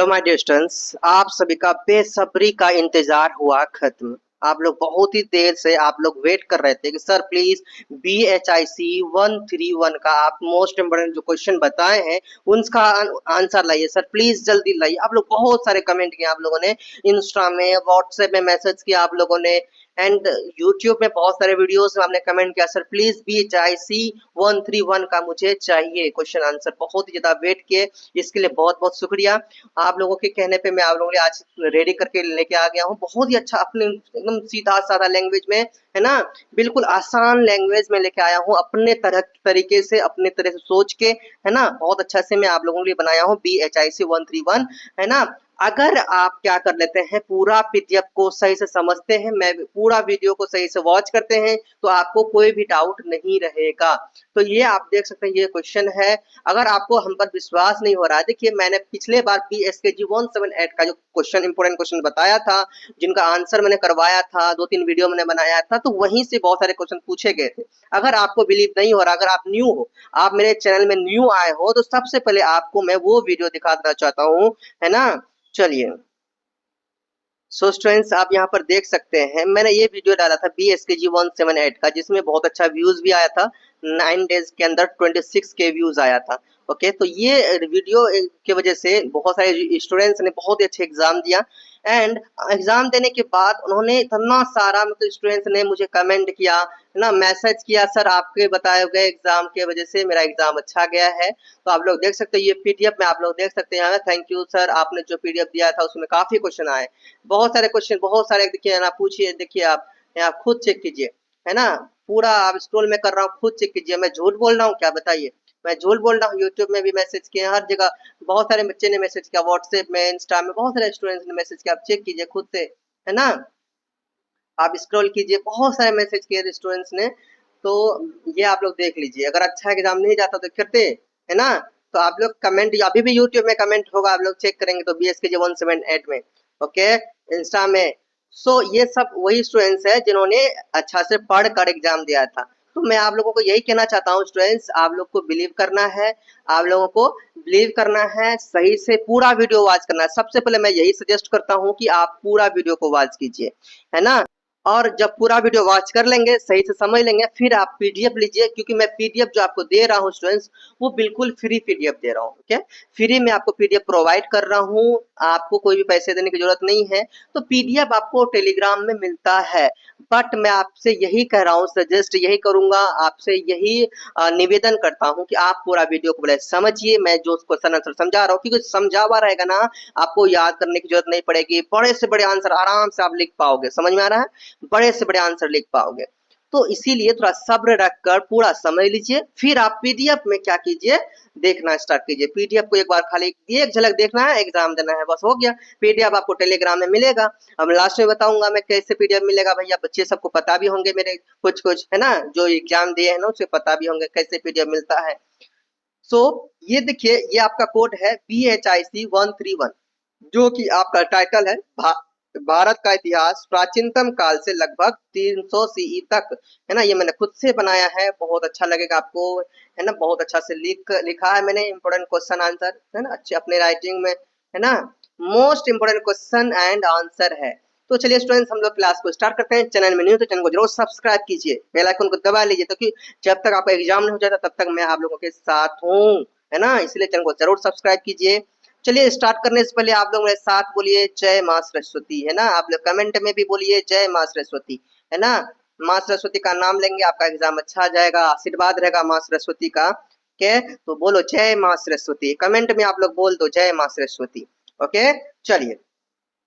My dear students, आप सभी का बेसब्री का इंतजार हुआ खत्म। आप लोग बहुत ही देर से आप लोग वेट कर रहे थे कि सर प्लीज BHIC 131 का आप मोस्ट इम्पोर्टेंट जो क्वेश्चन बताए हैं उनका आंसर लाइए सर, प्लीज जल्दी लाइए। आप लोग बहुत सारे कमेंट किए, आप लोगों ने इंस्टा में, व्हाट्सएप में मैसेज किया आप लोगों ने, एंड यूट्यूब में बहुत सारे वीडियोस में आपने कमेंट किया सर प्लीज BHIC 131 का मुझे चाहिए क्वेश्चन आंसर। बहुत ही ज्यादा वेट किए, इसके लिए बहुत बहुत शुक्रिया। आप लोगों के कहने पे मैं आप लोगों के लिए आज रेडी करके लेके आ गया हूँ। बहुत ही अच्छा, अपने एकदम सीधा साधा लैंग्वेज में, है ना, बिल्कुल आसान लैंग्वेज में लेके आया हूँ, अपने तरीके से, अपने तरह से सोच के, है ना, बहुत अच्छा से मैं आप लोगों के लिए बनाया हूँ BHIC 131, है ना। अगर आप क्या कर लेते हैं, पूरा PDF को सही से समझते हैं, मैं पूरा वीडियो को सही से वॉच करते हैं, तो आपको कोई भी डाउट नहीं रहेगा। तो ये आप देख सकते हैं, ये क्वेश्चन है। अगर आपको हम पर विश्वास नहीं हो रहा है, देखिए मैंने पिछले बार BSKG 178 का जो क्वेश्चन, इंपोर्टेंट क्वेश्चन बताया था, जिनका आंसर मैंने करवाया था, 2-3 वीडियो मैंने बनाया था, तो वहीं से बहुत सारे क्वेश्चन पूछे गए थे। अगर आपको बिलीव नहीं हो रहा, अगर आप न्यू हो, आप मेरे चैनल में न्यू आए हो, तो सबसे पहले आपको मैं वो वीडियो दिखाना चाहता हूँ, है ना। चलिए, सो स्टूडेंट्स आप यहाँ पर देख सकते हैं, मैंने ये वीडियो डाला था BSKG 178 का, जिसमें बहुत अच्छा व्यूज भी आया था। 9 डेज के अंदर 26 के व्यूज आया था। ओके, तो ये वीडियो की वजह से बहुत सारे स्टूडेंट्स ने बहुत ही अच्छे एग्जाम दिया, एंड एग्जाम देने के बाद उन्होंने इतना सारा, मतलब स्टूडेंट्स ने मुझे कमेंट किया ना, मैसेज किया, सर आपके बताए गए एग्जाम की वजह से मेरा एग्जाम अच्छा गया है। तो आप लोग देख सकते हैं, ये PDF में आप लोग देख सकते हैं। थैंक यू सर, आपने जो PDF दिया था उसमें काफी क्वेश्चन आए, बहुत सारे क्वेश्चन, बहुत सारे। देखिए ना, पूछिए, देखिए आप यहाँ खुद चेक कीजिए, है ना, पूरा आप स्क्रॉल में कर रहा हूँ, खुद चेक कीजिए। मैं झूठ बोल रहा हूँ क्या, बताइए? मैं झूठ बोल रहा हूँ? यूट्यूब में भी मैसेज किए, हर जगह बहुत सारे बच्चे ने मैसेज किया, व्हाट्सएप में, इंस्टा में, बहुत सारे स्टूडेंट्स ने मैसेज किया। आप चेक कीजिए खुद से, है ना, आप स्क्रॉल कीजिए, बहुत सारे मैसेज किए स्टूडेंट्स ने। तो ये आप लोग देख लीजिए, अगर अच्छा एग्जाम नहीं जाता तो करते, है ना। तो आप लोग कमेंट, अभी भी यूट्यूब में कमेंट होगा, आप लोग चेक करेंगे तो BSKG 178 में, ओके, इंस्टा में। सो ये सब वही स्टूडेंट्स है जिन्होंने अच्छा से पढ़ कर एग्जाम दिया था। तो मैं आप लोगों को यही कहना चाहता हूँ स्टूडेंट्स, आप लोग को बिलीव करना है, आप लोगों को बिलीव करना है, सही से पूरा वीडियो वॉच करना है। सबसे पहले मैं यही सजेस्ट करता हूँ कि आप पूरा वीडियो को वॉच कीजिए, है ना। और जब पूरा वीडियो वॉच कर लेंगे, सही से समझ लेंगे, फिर आप PDF लीजिए, क्योंकि मैं PDF जो आपको दे रहा हूँ स्टूडेंट्स, वो बिल्कुल फ्री PDF दे रहा हूँ। ओके, फ्री में आपको PDF प्रोवाइड कर रहा हूँ, आपको कोई भी पैसे देने की जरूरत नहीं है। तो PDF आपको टेलीग्राम में मिलता है, बट मैं आपसे यही कह रहा हूँ, सजेस्ट यही करूंगा, आपसे यही निवेदन करता हूँ कि आप पूरा वीडियो को पहले समझिए। मैं जो क्वेश्चन आंसर समझा रहा हूँ, क्योंकि समझा हुआ रहेगा ना, आपको याद करने की जरूरत नहीं पड़ेगी, बड़े से बड़े आंसर आराम से आप लिख पाओगे। समझ में आ रहा है? बड़े से बड़े आंसर लिख पाओगे। तो इसीलिए थोड़ा सब्र रखकर पूरा समझ लीजिए, फिर आप PDF में क्या कीजिए, देखना स्टार्ट कीजिए। PDF को एक बार खाली एक झलक देखना है, एग्जाम देना है, बस हो गया। PDF आपको टेलीग्राम में मिलेगा। अब लास्ट में बताऊंगा मैं कैसे PDF मिलेगा। भैया बच्चे सबको पता भी होंगे, मेरे कुछ कुछ, है ना, जो एग्जाम दिए हैं ना, उसे पता भी होंगे कैसे PDF मिलता है। सो ये देखिए, ये आपका कोड है BHIC 131, जो कि आपका टाइटल है भारत का इतिहास प्राचीनतम काल से लगभग 300 CE तक, है ना। ये मैंने खुद से बनाया है, बहुत अच्छा लगेगा आपको, है ना। बहुत अच्छा से लिखा है मैंने, इंपोर्टेंट क्वेश्चन आंसर, है ना, अच्छे अपने राइटिंग में, है ना। Most important question and answer है। तो चलिए स्टूडेंट्स, हम लोग क्लास को स्टार्ट करते हैं। चैनल में न्यू तो चैनल को जरूर सब्सक्राइब कीजिए, बेल आइकन को दबा लीजिए, क्योंकि जब तक आपका एग्जाम नहीं हो जाता तब तक मैं आप लोगों के साथ हूँ, है ना। इसलिए चैनल को जरूर सब्सक्राइब कीजिए। चलिए, स्टार्ट करने से पहले आप लोग मेरे साथ बोलिए जय माँ सरस्वती, है ना। आप लोग कमेंट में भी बोलिए जय माँ सरस्वती, है ना। माँ सरस्वती का नाम लेंगे, आपका एग्जाम अच्छा आ जाएगा, आशीर्वाद रहेगा माँ सरस्वती का। ओके, तो बोलो जय माँ सरस्वती, कमेंट में आप लोग बोल दो जय माँ सरस्वती। ओके, चलिए,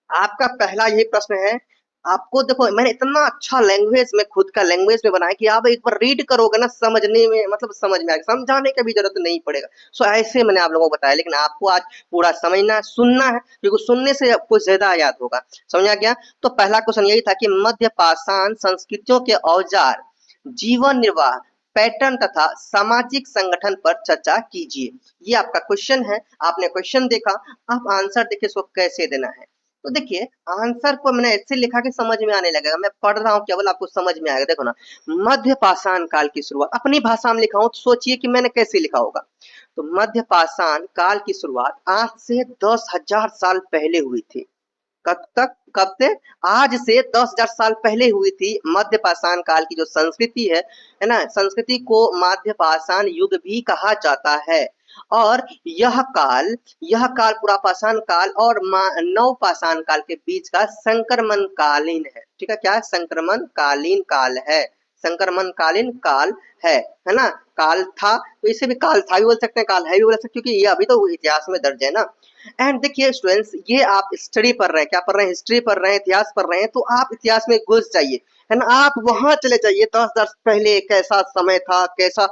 आपका पहला ये प्रश्न है। आपको देखो, मैंने इतना अच्छा लैंग्वेज में, खुद का लैंग्वेज में बनाया कि आप एक बार रीड करोगे ना, समझने में, मतलब समझ में आएगा, समझाने की भी जरूरत नहीं पड़ेगा। सो ऐसे मैंने आप लोगों को बताया, लेकिन आपको आज पूरा समझना है, सुनना है, क्योंकि सुनने से आपको ज्यादा याद होगा। समझा गया? तो पहला क्वेश्चन यही था कि मध्य पाषाण संस्कृतियों के औजार, जीवन निर्वाह, पैटर्न तथा सामाजिक संगठन पर चर्चा कीजिए। ये आपका क्वेश्चन है। आपने क्वेश्चन देखा, आप आंसर देखिए इसको कैसे देना है। तो देखिए, आंसर को मैंने ऐसे लिखा कि समझ में आने लगेगा। मैं पढ़ रहा हूँ केवल, आपको समझ में आएगा। देखो ना, मध्य पाषाण काल की शुरुआत, अपनी भाषा में लिखा हूँ, तो सोचिए कि मैंने कैसे लिखा होगा। तो मध्य पाषाण काल की शुरुआत आज से 10,000 साल पहले हुई थी। कब तक, कब से? आज से 10,000 साल पहले हुई थी। मध्य पाषाण काल की जो संस्कृति है ना, संस्कृति को मध्य पाषाण युग भी कहा जाता है। और यह काल पूरा पाषाण काल और नव पाषाण काल के बीच का संक्रमण कालीन है। ठीक है, क्या है? संक्रमण कालीन काल है, संक्रमण कालीन काल है ना। काल था तो इसे भी काल था भी बोल सकते हैं, काल है भी बोल सकते हैं, क्योंकि ये अभी तो इतिहास में दर्ज है ना। एंड देखिए स्टूडेंट्स, ये आप स्टडी पढ़ रहे हैं, क्या पढ़ रहे हैं? हिस्ट्री पढ़ रहे हैं, इतिहास पढ़ रहे हैं, तो आप इतिहास में घुस जाइए, है ना। आप वहां चले जाइए 10,000 पहले कैसा समय था, कैसा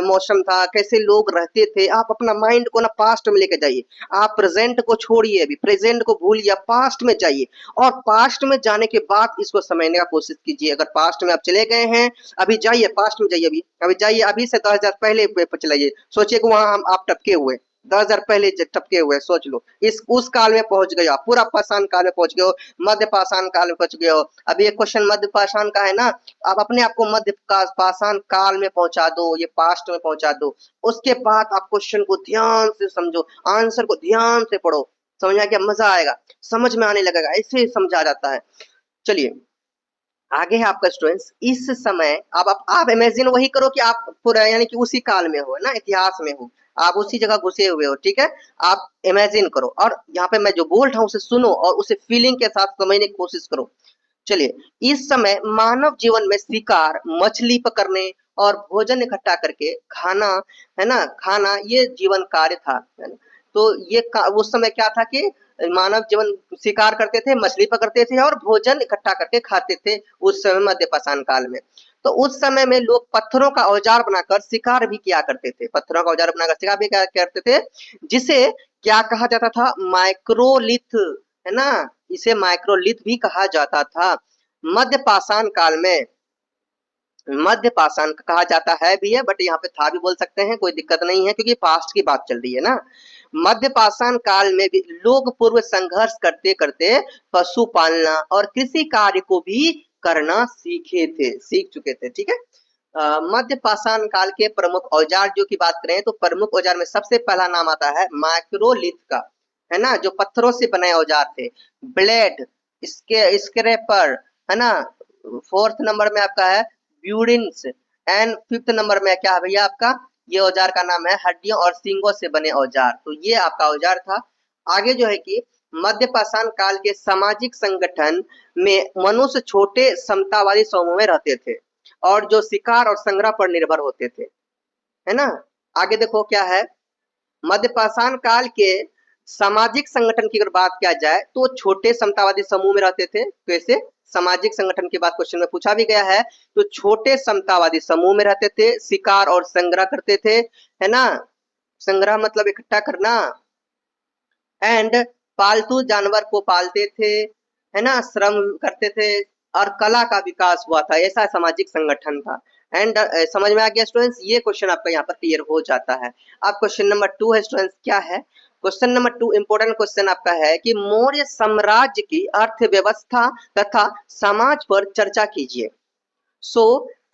मौसम था, कैसे लोग रहते थे। आप अपना माइंड को ना पास्ट में लेके जाइए। आप प्रेजेंट को छोड़िए, अभी प्रेजेंट को भूलिए, पास्ट में जाइए। और पास्ट में जाने के बाद इसको समझने का कोशिश कीजिए। अगर पास्ट में आप चले गए हैं, अभी जाइए पास्ट में जाइए, अभी जाइए, अभी से 10,000 पहले पे चलाइए। सोचिए कि वहां हम आप टपके हुए 10,000 पहले टपके हुए, सोच लो। इस उस काल में पहुंच गए आप, पूरा पाषाण काल में पहुंच गए हो, मध्य पाषाण काल में पहुंच गए हो। अभी एक क्वेश्चन मध्य पाषाण का है ना, आप अपने आप को मध्य पाषाण काल में पहुंचा दो, ये पास्ट में पहुंचा दो। उसके बाद आप क्वेश्चन को ध्यान से समझो, आंसर को ध्यान से पढ़ो, समझ में आ गया? मजा आएगा, समझ में आने लगेगा, ऐसे समझा जाता है। चलिए आगे है आपका स्टूडेंट्स। इस समय आप इमेजिन वही करो कि आप पूरा यानी कि उसी काल में हो ना, इतिहास में हो, आप उसी जगह घुसे हुए हो। ठीक है, आप इमेजिन करो और यहाँ पे मैं जो बोल रहा हूँ उसे सुनो और उसे फीलिंग के साथ समझने की कोशिश करो। चलिए, इस समय मानव जीवन में शिकार, मछली पकड़ने और भोजन इकट्ठा करके खाना, है ना, खाना ये जीवन कार्य था, है ना। तो ये उस समय क्या था कि मानव जीवन शिकार करते थे, मछली पकड़ते थे और भोजन इकट्ठा करके खाते थे उस समय मध्य पाषाण काल में। तो उस समय में लोग पत्थरों का औजार बनाकर शिकार भी किया करते थे, पत्थरों का औजार बनाकर शिकार भी किया करते थे, जिसे क्या कहा जाता था? माइक्रोलिथ, है ना, इसे माइक्रोलिथ भी कहा जाता था। मध्य पाषाण काल में, मध्य पाषाण कहा जाता है भी है, बट यहाँ पे था भी बोल सकते हैं, कोई दिक्कत नहीं है, क्योंकि पास्ट की बात चल रही है ना। मध्य पाषाण काल में भी लोग पूर्व संघर्ष करते करते पशु पालना और कृषि कार्य को भी करना सीख चुके थे। ठीक है, मध्य पाषाण काल के प्रमुख औजार जो की बात करें तो प्रमुख औजार में सबसे पहला नाम आता है माइक्रोलिथ का, है ना, जो पत्थरों से बने औजार थे। ब्लेड, स्क्रेपर, है ना। फोर्थ नंबर में आपका है ब्यूरिंस एंड फिफ्थ नंबर में क्या है भैया आपका? ये औजार का नाम है हड्डियों और सींगों से बने औजार। तो ये आपका औजार था। आगे जो है कि मध्य पाषाण काल के सामाजिक संगठन में मनुष्य छोटे समतावादी समूह में रहते थे और जो शिकार और संग्रह पर निर्भर होते थे, है ना। आगे देखो क्या है, मध्य पाषाण काल के सामाजिक संगठन की अगर बात किया जाए तो छोटे समतावादी समूह में रहते थे। कैसे? सामाजिक संगठन की बात क्वेश्चन में पूछा भी गया है, तो छोटे समतावादी समूह में रहते थे, शिकार और संग्रह करते थे, है ना। संग्रह मतलब इकट्ठा करना। एंड पालतू जानवर को पालते थे, है ना, श्रम करते थे और कला का विकास हुआ था, ऐसा सामाजिक संगठन था। एंड समझ में आ गया स्टूडेंट्स? ये क्वेश्चन आपका यहाँ पर क्लियर हो जाता है। अब क्वेश्चन नंबर 2 है स्टूडेंट्स, क्या है? क्वेश्चन नंबर 2 इंपोर्टेंट क्वेश्चन आपका है कि मौर्य साम्राज्य की अर्थव्यवस्था तथा समाज पर चर्चा कीजिए। सो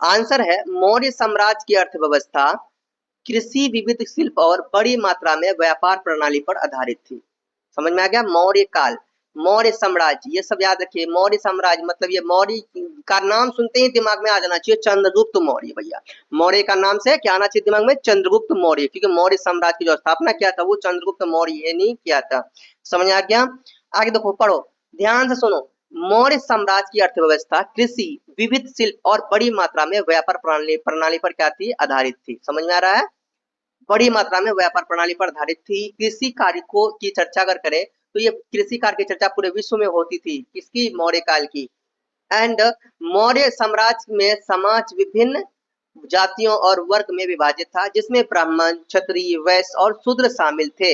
आंसर है मौर्य साम्राज्य की अर्थव्यवस्था कृषि, विविध शिल्प और बड़ी मात्रा में व्यापार प्रणाली पर आधारित थी। समझ में आ गया? मौर्य काल, मौर्य साम्राज्य, ये सब याद रखिए। मौर्य साम्राज्य मतलब ये मौर्य का नाम सुनते ही दिमाग में आ जाना चाहिए चंद्रगुप्त मौर्य। भैया मौर्य का नाम से क्या आना चाहिए दिमाग में? चंद्रगुप्त मौर्य, क्योंकि मौर्य साम्राज्य की जो स्थापना किया था वो चंद्रगुप्त मौर्य ने किया था। समझ में आ गया? आगे देखो, पढ़ो, ध्यान से सुनो। मौर्य साम्राज्य की अर्थव्यवस्था कृषि, विविध शिल्प और बड़ी मात्रा में व्यापार प्रणाली पर क्या थी? आधारित थी। समझ में आ रहा है? बड़ी मात्रा में व्यापार प्रणाली पर आधारित थी। कृषि कार्य को की चर्चा अगर करें तो ये कृषि कार्य की चर्चा पूरे विश्व में होती थी। किसकी? मौर्य काल की। एंड मौर्य साम्राज्य में समाज विभिन्न जातियों और वर्ग में विभाजित था, जिसमें ब्राह्मण, क्षत्रिय, वैश्य और शूद्र शामिल थे।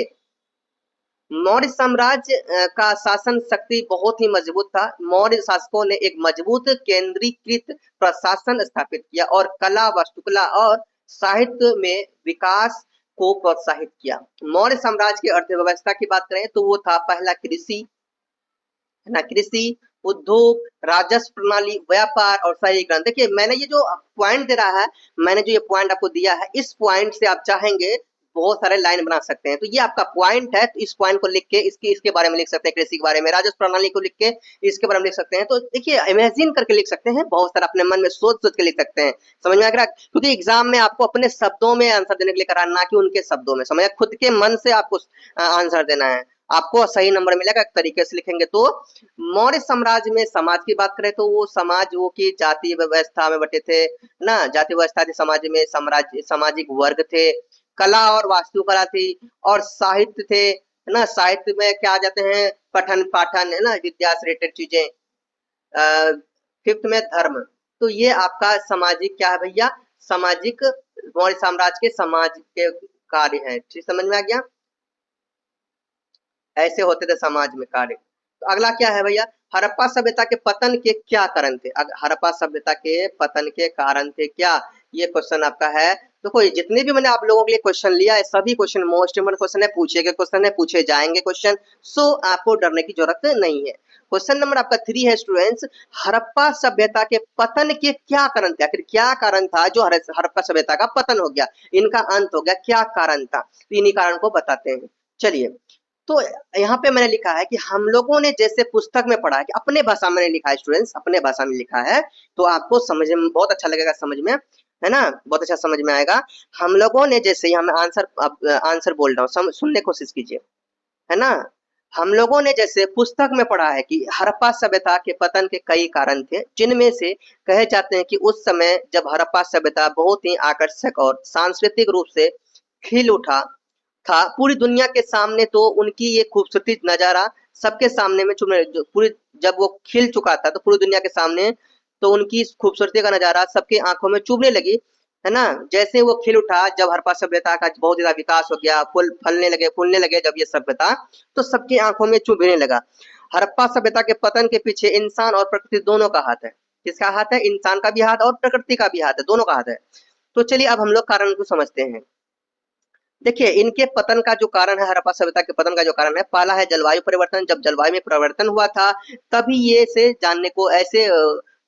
मौर्य साम्राज्य का शासन शक्ति बहुत ही मजबूत था। मौर्य शासकों ने एक मजबूत केंद्रीकृत प्रशासन स्थापित किया और कला, वास्तुकला और साहित्य में विकास को प्रोत्साहित किया। मौर्य साम्राज्य की अर्थव्यवस्था की बात करें तो वो था पहला कृषि, है ना, कृषि, उद्योग, राजस्व प्रणाली, व्यापार और सही ग्रंथ। देखिए मैंने ये जो पॉइंट दे रहा है, मैंने जो ये पॉइंट आपको दिया है, इस पॉइंट से आप चाहेंगे बहुत सारे लाइन बना सकते हैं। तो ये आपका पॉइंट है, तो इस पॉइंट को लिख के इसके बारे में लिख सकते हैं, कृषि के बारे में, राजस्व प्रणाली को लिख के इसके बारे में लिख सकते हैं। तो देखिए इमेजिन करके लिख सकते हैं, बहुत सारा अपने मन में सोच सोच के लिख सकते हैं। समझ में आ रहा है? क्योंकि एग्जाम में आपको अपने शब्दों में आंसर देने के लिए करा, ना कि उनके शब्दों में। समझ, खुद के मन से आपको आंसर देना है, आपको सही नंबर मिलेगा एक तरीके से लिखेंगे। तो मौर्य साम्राज्य में समाज की बात करें तो वो समाज वो की जाति व्यवस्था में बटे थे ना, जाति व्यवस्था थी समाज में, साम्राज्य सामाजिक वर्ग थे, कला और वास्तुकला थी, और साहित्य थे, है ना। साहित्य में क्या आ जाते हैं, पठन पाठन, है ना, विद्या से रिलेटेड चीजें। फिफ्थ में धर्म। तो ये आपका सामाजिक क्या है भैया, सामाजिक मौर्य साम्राज्य के समाज के कार्य है। ठीक, समझ में आ गया, ऐसे होते थे समाज में कार्य। तो अगला क्या है भैया, हड़प्पा सभ्यता के पतन के क्या कारण थे। हड़प्पा सभ्यता के पतन के कारण थे क्या, ये क्वेश्चन आपका है। देखो ये जितने भी मैंने आप लोगों के लिए क्वेश्चन लिया है, सभी क्वेश्चन मोस्ट इम्पोर्टेंट क्वेश्चन है, पूछे गए क्वेश्चन है, पूछे जाएंगे क्वेश्चन। सो आपको डरने की जरूरत नहीं है। क्वेश्चन नंबर आपका 3 है स्टूडेंट्स, हड़प्पा सभ्यता के पतन के क्या कारण थे। आखिर क्या कारण था जो हड़प्पा सभ्यता का पतन हो गया, इनका अंत हो गया, क्या कारण था, तो इन्हीं कारण को बताते हैं। चलिए, तो यहाँ पे मैंने लिखा है कि हम लोगों ने जैसे पुस्तक में पढ़ा है, कि अपने भाषा में लिखा है स्टूडेंट्स, अपने भाषा में लिखा है, तो आपको समझ में बहुत अच्छा लगेगा, समझ में, है ना, बहुत अच्छा समझ में आएगा। हम लोगों ने जैसे, यहाँ मैं आंसर बोल रहा हूँ, सुनने की कोशिश कीजिए, है ना। हम लोगों ने जैसे पुस्तक में पढ़ा है कि हड़प्पा सभ्यता के पतन के कई कारण थे, जिनमें से कहे जाते हैं कि उस समय जब हड़प्पा सभ्यता बहुत ही आकर्षक और सांस्कृतिक रूप से खिल उठा था, पूरी दुनिया के सामने, तो उनकी ये खूबसूरती नजारा सबके सामने में पूरी, जब वो खिल चुका था तो पूरी दुनिया के सामने, तो उनकी खूबसूरती का नजारा सबके आंखों में चुभने लगी, है ना। जैसे वो खिल उठा, जब हड़प्पा सभ्यता का बहुत ज्यादा विकास हो गया, फूलने लगे जब ये सभ्यता, तो सबकी आंखों में चुभने लगा। हड़प्पा सभ्यता के पतन के पीछे इंसान और प्रकृति दोनों का हाथ है। किसका हाथ है, इंसान का भी हाथ और प्रकृति का भी हाथ है, दोनों का हाथ है। तो चलिए अब हम लोग कारण को समझते हैं। देखिए इनके पतन का जो कारण है, हड़प्पा सभ्यता के पतन का जो कारण है, पहला है जलवायु परिवर्तन। जब जलवायु में परिवर्तन हुआ था, तभी ये से जानने को ऐसे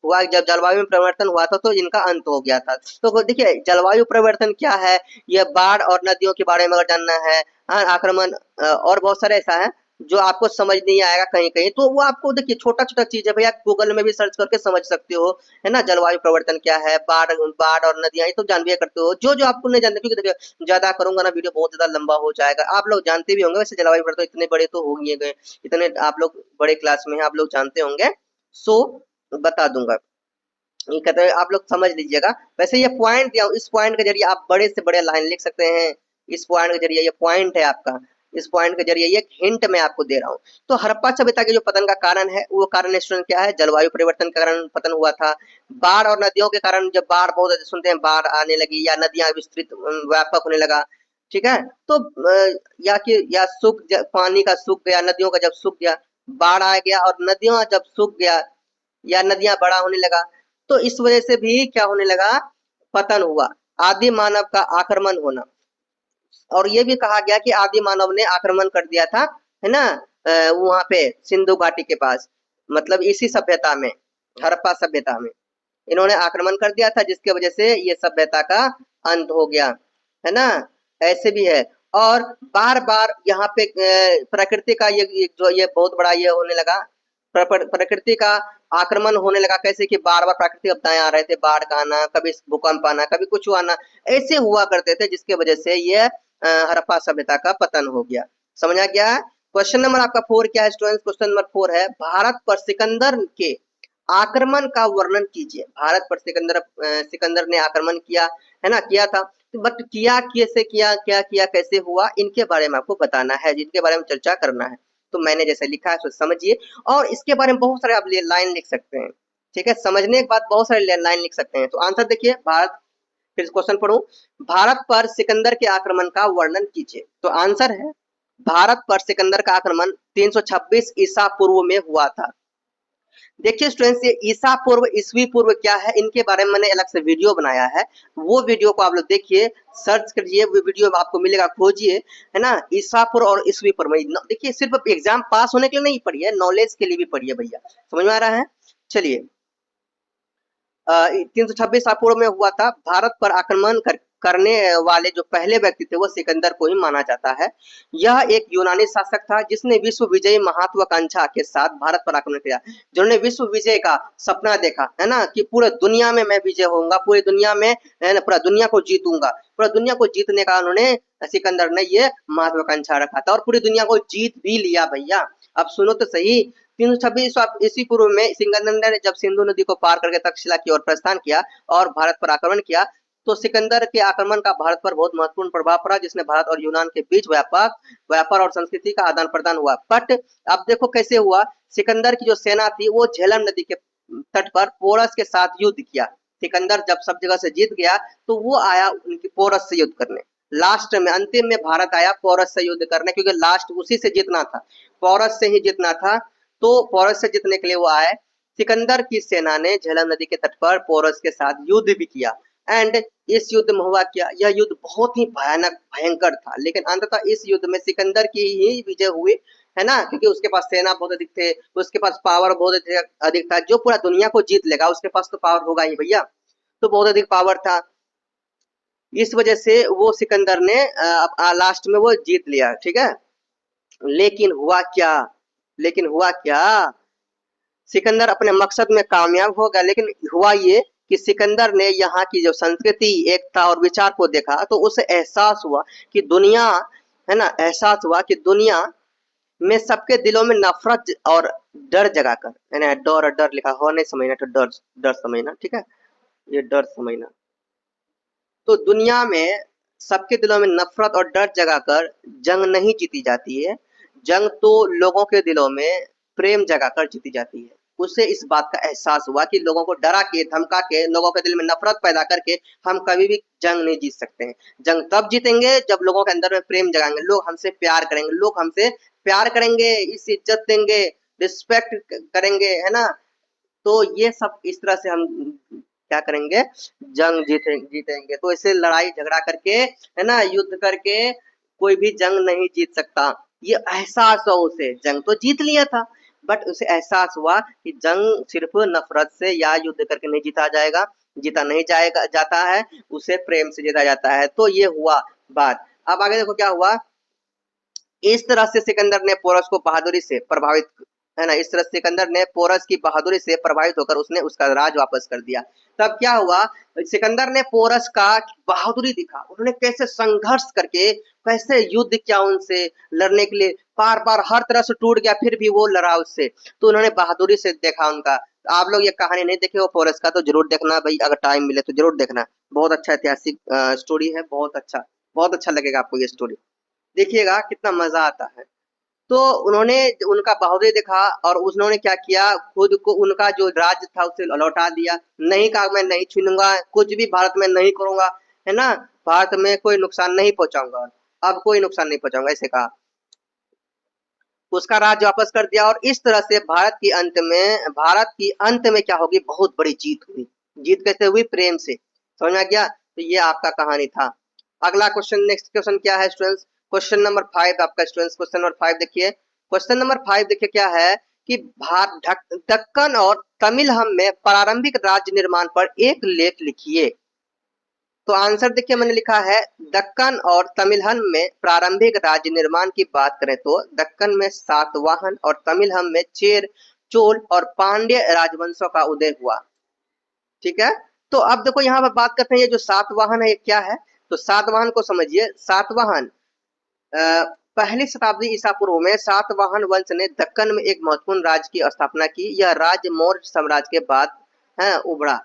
हुआ, जब जलवायु में परिवर्तन हुआ था तो इनका अंत हो गया था। तो देखिए जलवायु परिवर्तन क्या है, यह बाढ़ और नदियों के बारे में अगर जानना है, आक्रमण और बहुत सारे ऐसा है जो आपको समझ नहीं आएगा कहीं कहीं, तो वो आपको देखिए छोटा छोटा चीज है भैया, गूगल में भी सर्च करके समझ सकते हो, है ना। जलवायु परिवर्तन क्या है, बाढ़ बाढ़ और नदियां, ये तो जान भी करते हो। जो जो आपको नहीं जानते, क्योंकि देखिए ज्यादा करूंगा ना वीडियो बहुत ज्यादा लंबा हो जाएगा। आप लोग जानते भी होंगे वैसे, जलवायु परिवर्तन इतने बड़े तो हो ही गए, इतने आप लोग बड़े क्लास में हैं, आप लोग जानते होंगे। सो बता दूंगा, ये कहते हैं आप लोग समझ लीजिएगा। वैसे ये पॉइंट दिया, इस पॉइंट के जरिए आप बड़े से बड़े लाइन लिख सकते हैं। इस पॉइंट के जरिए, ये पॉइंट है आपका, इस पॉइंट के जरिए एक हिंट मैं आपको दे रहा हूँ। तो हड़प्पा सभ्यता के जो पतन का कारण है, वो कारण स्टूडेंट क्या है, जलवायु परिवर्तन के कारण पतन हुआ था। बाढ़ और नदियों के कारण, जब बाढ़ बहुत सुनते हैं, बाढ़ आने लगी या नदियां विस्तृत व्यापक होने लगा, ठीक है। तो या पानी का सूख गया, नदियों का जब सूख गया, बाढ़ आ गया, और नदियों जब सूख गया या नदियां बड़ा होने लगा, तो इस वजह से भी क्या होने लगा, पतन हुआ। आदि मानव का आक्रमण होना, और ये भी कहा गया कि आदि मानव ने आक्रमण कर दिया था, है ना, वहां पे सिंधु घाटी के पास, मतलब इसी सभ्यता में, हड़प्पा सभ्यता में इन्होंने आक्रमण कर दिया था, जिसकी वजह से ये सभ्यता का अंत हो गया, है ना। ऐसे भी है। और बार बार यहाँ पे प्रकृति का ये बहुत बड़ा ये होने लगा, प्रकृति का आक्रमण होने लगा। कैसे कि बार बार प्राकृतिक आपदाएं आ रहे थे, बाढ़ का आना, कभी भूकंप आना, कभी कुछ आना, ऐसे हुआ करते थे, जिसके वजह से ये हड़प्पा सभ्यता का पतन हो गया। समझा गया। क्वेश्चन नंबर आपका 4 क्या है स्टूडेंट्स, क्वेश्चन नंबर 4 है, भारत पर सिकंदर के आक्रमण का वर्णन कीजिए। भारत पर सिकंदर ने आक्रमण किया, है ना, किया था, बट किया कैसे किया, क्या किया, कैसे हुआ, इनके बारे में आपको बताना है, जिनके बारे में चर्चा करना है। तो मैंने जैसे लिखा है तो समझिए, और इसके बारे में बहुत सारे आप लाइन लिख सकते हैं, ठीक है। समझने के बाद बहुत सारे लाइन लिख सकते हैं। तो आंसर देखिए, भारत, फिर क्वेश्चन पढ़ू, भारत पर सिकंदर के आक्रमण का वर्णन कीजिए। तो आंसर है, भारत पर सिकंदर का आक्रमण 326 ईसा पूर्व में हुआ था। देखिए स्टूडेंट्स, ये ईसा पूर्व, ईसवी पूर्व क्या है, इनके बारे में मैंने अलग से वीडियो बनाया है, वो वीडियो को आप लोग देखिए, सर्च करिए, वो वीडियो आपको मिलेगा, खोजिए, है ना। ईसा पूर्व और ईसवी पूर्व, देखिए सिर्फ एग्जाम पास होने के लिए नहीं पढ़िए, नॉलेज के लिए भी पढ़िए भैया। समझ में आ रहा है। चलिए 326 ईसा पूर्व में हुआ था। भारत पर आक्रमण करने वाले जो पहले व्यक्ति थे वो सिकंदर को ही माना जाता है। यह एक यूनानी शासक था जिसने विश्व विजयी महत्वाकांक्षा के साथ भारत पर आक्रमण किया, जिन्होंने विश्व विजय का सपना देखा, है ना, कि पूरे दुनिया में मैं विजय होऊंगा, पूरी दुनिया में, है ना, पूरा दुनिया को जीतूंगा। पूरा दुनिया को जीतने का उन्होंने, सिकंदर ने ये महत्वाकांक्षा रखा था और पूरी दुनिया को जीत भी लिया भैया। अब सुनो तो सही, 326 ईस्वी पूर्व में सिकंदर ने जब सिंधु नदी को पार करके तक्षशिला की ओर प्रस्थान किया और भारत पर आक्रमण किया, तो सिकंदर के आक्रमण का भारत पर बहुत महत्वपूर्ण प्रभाव पड़ा, जिसने भारत और यूनान के बीच व्यापार और संस्कृति का आदान प्रदान हुआ। बट अब देखो कैसे हुआ, सिकंदर की जो सेना थी वो झेलम नदी के तट पर पोरस के साथ युद्ध किया। सिकंदर जब सब जगह से जीत गया तो वो आया उनकी पोरस से युद्ध करने। लास्ट में, अंतिम में भारत आया पोरस से युद्ध करने, क्योंकि लास्ट उसी से जीतना था, पोरस से ही जीतना था। तो पोरस से जीतने के लिए वो आए। सिकंदर की सेना ने झेलम नदी के तट पर पोरस के साथ युद्ध भी किया। एंड इस युद्ध में हुआ क्या, यह युद्ध बहुत ही भयानक भयंकर था, लेकिन अंततः इस युद्ध में सिकंदर की ही विजय हुई, है ना, क्योंकि उसके पास सेना बहुत अधिक थे, उसके पास पावर बहुत अधिक था। जो पूरा दुनिया को जीत लेगा उसके पास तो पावर होगा ही भैया, तो बहुत अधिक पावर था। इस वजह से वो सिकंदर ने लास्ट में वो जीत लिया, ठीक है। लेकिन हुआ क्या, सिकंदर अपने मकसद में कामयाब हो गया, लेकिन हुआ ये कि सिकंदर ने यहाँ की जो संस्कृति, एकता और विचार को देखा तो उसे एहसास हुआ कि दुनिया, है ना, एहसास हुआ कि दुनिया में सबके दिलों में नफरत और डर जगाकर, है ना, डर डर लिखा हो नहीं समझना, तो डर डर समझना, ठीक है, ये डर समझना। तो दुनिया में सबके दिलों में नफरत और डर जगाकर जंग नहीं जीती जाती है, जंग तो लोगों के दिलों में प्रेम जगाकर जीती जाती है। उसे इस बात का एहसास हुआ कि लोगों को डरा के, धमका के, लोगों के दिल में नफरत पैदा करके हम कभी भी जंग नहीं जीत सकते हैं। जंग तब जीतेंगे जब लोगों के अंदर में प्रेम जगाएंगे, लोग हमसे प्यार करेंगे, लोग हमसे प्यार करेंगे, इस इज्जत देंगे, रिस्पेक्ट करेंगे, है ना। तो ये सब इस तरह से हम क्या करेंगे, जंग जीतेंगे। तो इसे लड़ाई झगड़ा करके, है ना, युद्ध करके कोई भी जंग नहीं जीत सकता। ये एहसास हुआ उसे, जंग तो जीत लिया था बट उसे एहसास हुआ कि जंग सिर्फ नफरत से या युद्ध करके नहीं जीता नहीं जाता है, उसे प्रेम से जीता जाता है। तो ये हुआ बात। अब आगे देखो क्या हुआ। इस तरह से सिकंदर ने पोरस को बहादुरी से प्रभावित, है ना, इस तरह सिकंदर ने पोरस की बहादुरी से प्रभावित होकर उसने उसका राज वापस कर दिया। तब क्या हुआ, सिकंदर ने पोरस का बहादुरी दिखा, उन्होंने कैसे संघर्ष करके, कैसे युद्ध किया उनसे लड़ने के लिए, बार बार हर तरह से टूट गया फिर भी वो लड़ा उससे, तो उन्होंने बहादुरी से देखा उनका। आप लोग ये कहानी नहीं देखे हो पोरस का तो जरूर देखना भाई, अगर टाइम मिले तो जरूर देखना, बहुत अच्छा ऐतिहासिक स्टोरी है, बहुत अच्छा लगेगा आपको ये स्टोरी, देखिएगा कितना मजा आता है। तो उन्होंने उनका बहादुरी देखा और उन्होंने क्या किया, खुद को उनका जो राज्य था उसे लौटा दिया, नहीं कहा मैं नहीं छीनूंगा, कुछ भी भारत में नहीं करूंगा, है ना, भारत में कोई नुकसान नहीं पहुंचाऊंगा, अब कोई नुकसान नहीं पहुंचाऊंगा, ऐसे कहा। उसका राज्य वापस कर दिया और इस तरह से भारत की अंत में क्या होगी, बहुत बड़ी जीत हुई। जीत कैसे हुई, प्रेम से, समझ में आ गया। तो ये आपका कहानी था। अगला क्वेश्चन, नेक्स्ट क्वेश्चन क्या है स्टूडेंट्स, क्वेश्चन नंबर 5 आपका स्टूडेंट्स, क्वेश्चन नंबर 5 देखिए। क्वेश्चन नंबर 5 देखिए क्या है कि दक्कन और तमिलहम में प्रारंभिक राज्य निर्माण पर एक लेख लिखिए। तो आंसर देखिए मैंने लिखा है, दक्कन और तमिलहम में प्रारंभिक राज्य निर्माण की बात करें तो दक्कन में सातवाहन और तमिलहम में चोल और पांड्य राजवंशों का उदय हुआ, ठीक है। तो अब देखो यहाँ पर बात करते हैं, ये जो सातवाहन है ये क्या है, तो सातवाहन को समझिए। सातवाहन पहली शताब्दी ईसा पूर्व में सातवाहन वंश ने दक्कन में एक महत्वपूर्ण राज्य की स्थापना की। यह राज्य मौर्य साम्राज्य के बाद उभरा।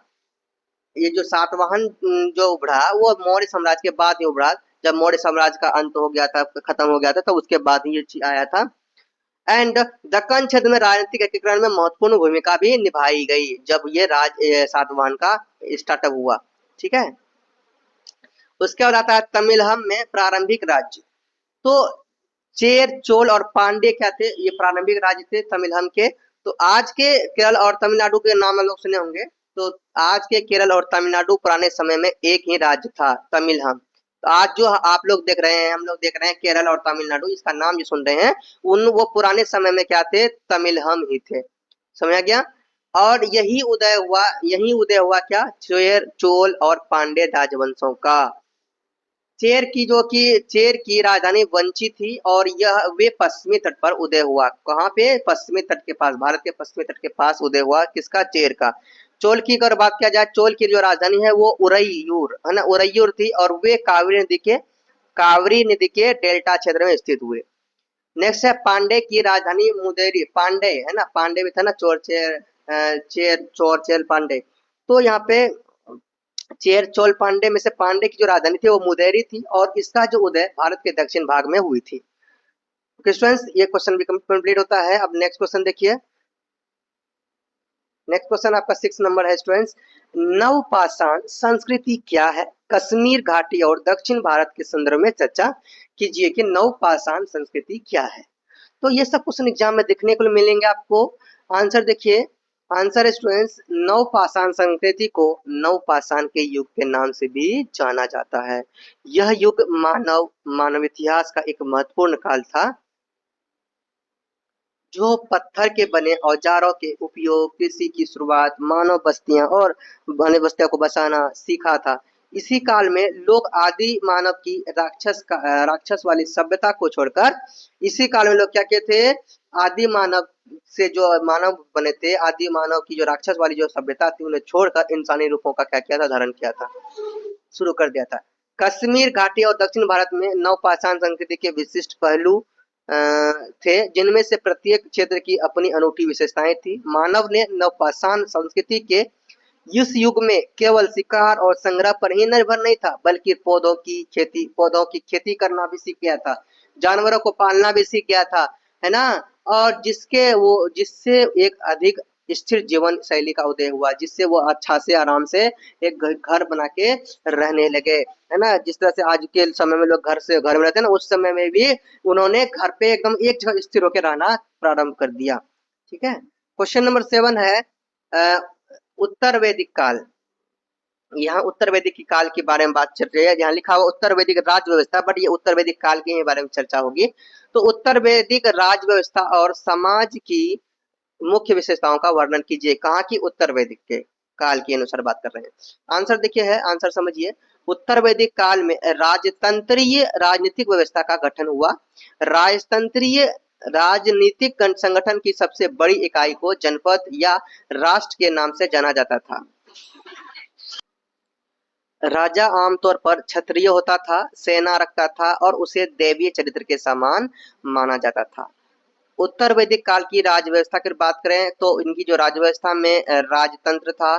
ये जो सातवाहन जो उभरा वो मौर्य साम्राज्य के बाद ही उभरा, जब मौर्य साम्राज्य का अंत हो गया था, खत्म हो गया था, तो उसके बाद ही ये चीज आया था। एंड दक्कन क्षेत्र में राजनीतिक एकीकरण में महत्वपूर्ण भूमिका भी निभाई गई जब ये सातवाहन का स्टार्टअप हुआ, ठीक है। उसके बाद आता है तमिलहम में प्रारंभिक राज्य। तो चोल और पांड्य क्या थे, ये प्रारंभिक राज्य थे तमिलहम के। तो आज के केरल और तमिलनाडु के नाम लोग सुने होंगे। तो आज के केरल और तमिलनाडु पुराने समय में एक ही राज्य था, तमिलहम। तो आज जो आप लोग देख रहे हैं, हम लोग देख रहे हैं केरल और तमिलनाडु, इसका नाम जो सुन रहे हैं वो पुराने समय में क्या थे, तमिलहम ही थे, समझ गया। और यही उदय हुआ क्या, चेर, चोल और पांड्य राजवंशों का। चेर की राजधानी वंची थी और यह वे पश्चिमी तट पर उदय हुआ। कहाँ पे, पश्चिमी तट के पास, भारत के पश्चिमी तट के पास उदय हुआ, किसका, चेर का। चोल की अगर बात किया जाए, चोल की जो राजधानी है वो उरैयूर है ना, उरैयूर थी, और वे कावेरी नदी के डेल्टा क्षेत्र में स्थित हुए। नेक्स्ट है पांडे की राजधानी मुदेरी, पांडे है ना, पांडे भी था ना, चोर चेर पांडे। तो यहाँ पे चेर चोल पांडे में से पांडे की जो राजधानी थी वो मुदेरी थी, और इसका जो उदय भारत के दक्षिण भाग में हुई थी। स्टूडेंट्स ये क्वेश्चन भी कंप्लीट होता है। अब नेक्स्ट क्वेश्चन देखिए। नेक्स्ट क्वेश्चन आपका 6 नंबर है स्टूडेंट्स। नवपाषाण संस्कृति क्या है, कश्मीर घाटी और दक्षिण भारत के संदर्भ में चर्चा कीजिए कि नवपाषाण संस्कृति क्या है। तो ये सब क्वेश्चन एग्जाम में देखने को मिलेंगे आपको। आंसर देखिए, आंसर स्टूडेंट्स, नवपाषाण संस्कृति को नवपाषाण के युग के नाम से भी जाना जाता है। यह युग मानव इतिहास का एक महत्वपूर्ण काल था, जो पत्थर के बने औजारों के उपयोग, कृषि की शुरुआत, मानव बस्तियां और वन्य बस्तियों को बसाना सीखा था। इसी काल में लोग आदि मानव की राक्षस वाली सभ्यता को छोड़कर, इसी काल में लोग क्या कहते थे, आदि मानव से जो मानव बने थे, आदि मानव की जो राक्षस वाली जो सभ्यता थी उन्हें छोड़कर इंसानी रूपों का क्या किया था, धारण किया था, शुरू कर दिया था। कश्मीर घाटी और दक्षिण भारत में नवपाषाण संस्कृति के विशिष्ट पहलू थे, जिनमें से प्रत्येक क्षेत्र की अपनी अनूठी विशेषताएं थी। मानव ने नवपाषाण संस्कृति के इस युग में केवल शिकार और संग्रह पर ही निर्भर नहीं था, बल्कि पौधों की खेती करना भी सीख गया था, जानवरों को पालना भी सीख गया था, है ना। और जिससे एक अधिक स्थिर जीवन शैली का उदय हुआ, जिससे वो अच्छा से आराम से एक घर बना के रहने लगे, है ना। जिस तरह से आज के समय में लोग घर में रहते हैं ना, उस समय में भी उन्होंने घर पे एकदम एक जगह स्थिर होकर रहना प्रारंभ कर दिया। ठीक है। क्वेश्चन नंबर 7 है उत्तर वैदिक काल। यहाँ उत्तर वैदिक काल के बारे में बात चल रही है। यहाँ लिखा हुआ उत्तर वैदिक राज व्यवस्था, बट ये उत्तर वैदिक काल के बारे में चर्चा होगी। तो उत्तर वैदिक राज व्यवस्था और समाज की मुख्य विशेषताओं का वर्णन कीजिए। कहाँ की, उत्तर वैदिक के काल के अनुसार बात कर रहे हैं। आंसर देखिए है, आंसर समझिए। उत्तर वैदिक काल में राजतंत्रीय राजनीतिक व्यवस्था का गठन हुआ। राजतंत्रीय राजनीतिक संगठन की सबसे बड़ी इकाई को जनपद या राष्ट्र के नाम से जाना जाता था। राजा आमतौर पर क्षत्रिय होता था, सेना रखता था और उसे दैवीय चरित्र के समान माना जाता था। उत्तर वैदिक काल की राज व्यवस्था की बात करें तो इनकी जो राज व्यवस्था में राजतंत्र था,